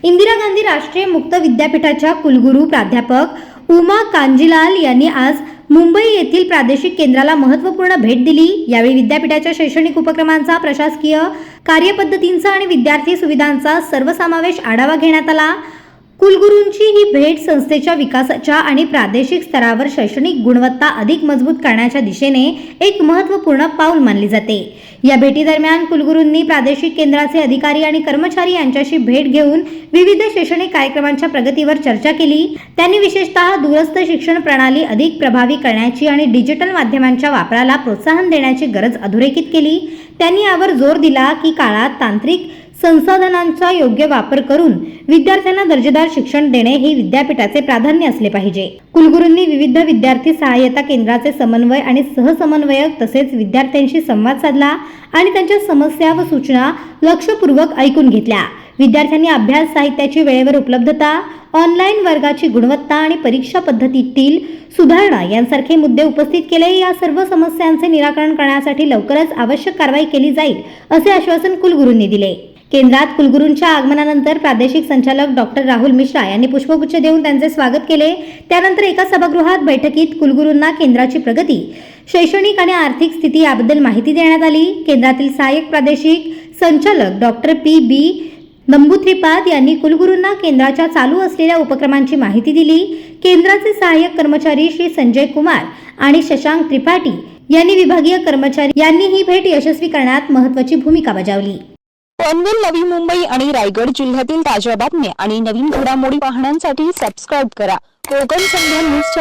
इंदिरा गांधी राष्ट्रीय मुक्त विद्यापीठाच्या कुलगुरू प्राध्यापक उमा कांजीलाल यांनी आज मुंबई येथील प्रादेशिक केंद्राला महत्त्वपूर्ण भेट दिली। यावेळी विद्यापीठाच्या शैक्षणिक उपक्रमांचा, प्रशासकीय कार्यपद्धतींचा आणि विद्यार्थी सुविधांचा सर्वसमावेश आढावा घेण्यात आला। कुलगुरूंची ही भेट संस्थेच्या विकासाच्या आणि प्रादेशिक स्तरावर शैक्षणिक गुणवत्ता अधिक मजबूत करण्याच्या दिशेने एक महत्त्वपूर्ण पाऊल मानली जाते। या भेटीदरम्यान कुलगुरूंनी प्रादेशिक केंद्राचे अधिकारी आणि कर्मचारी यांच्याशी भेट घेऊन विविध शैक्षणिक कार्यक्रमांच्या प्रगतीवर चर्चा केली। त्यांनी विशेषतः दूरस्थ शिक्षण प्रणाली अधिक प्रभावी करण्याची आणि डिजिटल माध्यमांच्या वापराला प्रोत्साहन देण्याची गरज अधोरेखित केली। त्यांनी यावर जोर दिला की काळात तांत्रिक संसाधनांचा योग्य वापर करून विद्यार्थ्यांना दर्जेदार शिक्षण देणे हे विद्यापीठाचे प्राधान्य असले पाहिजे। कुलगुरूंनी विविध विद्यार्थी सहाय्यता केंद्राचे समन्वय आणि सहसमन्वयक तसेच विद्यार्थ्यांशी संवाद साधला आणि त्यांच्या समस्या व सूचना लक्षपूर्वक ऐकून घेतल्या। विद्यार्थ्यांनी अभ्यास साहित्याची वेळेवर उपलब्धता, ऑनलाईन वर्गाची गुणवत्ता आणि परीक्षा पद्धतीतील सुधारणा यांसारखे मुद्दे उपस्थित केले। या सर्व समस्यांचे निराकरण करण्यासाठी लवकरच आवश्यक कारवाई केली जाईल असे आश्वासन कुलगुरूंनी दिले। केंद्रात कुलगुरूंच्या आगमनानंतर प्रादेशिक संचालक डॉक्टर राहुल मिश्रा यांनी पुष्पगुच्छ देऊन त्यांचे स्वागत केले। त्यानंतर एका सभागृहात बैठकीत कुलगुरूंना केंद्राची प्रगती, शैक्षणिक आणि आर्थिक स्थिती याबद्दल माहिती देण्यात आली। केंद्रातील सहाय्यक प्रादेशिक संचालक डॉक्टर पी.बी. नंबूथ्रीपाद यांनी कुलगुरूंना केंद्राच्या चालू असलेल्या उपक्रमांची माहिती दिली। केंद्राचे सहाय्यक कर्मचारी श्री संजय कुमार आणि शशांक त्रिपाठी यांनी विभागीय कर्मचारी यांनी ही भेट यशस्वी करण्यात महत्त्वाची भूमिका बजावली। पनवेल, नवी मुंबई आणि रायगड जिल्ह्यातील ताज्या बातम्या आणि नवीन घडामोडी पाहण्यासाठी सबस्क्राइब करा कोकण संध्या न्यूज चॅनल।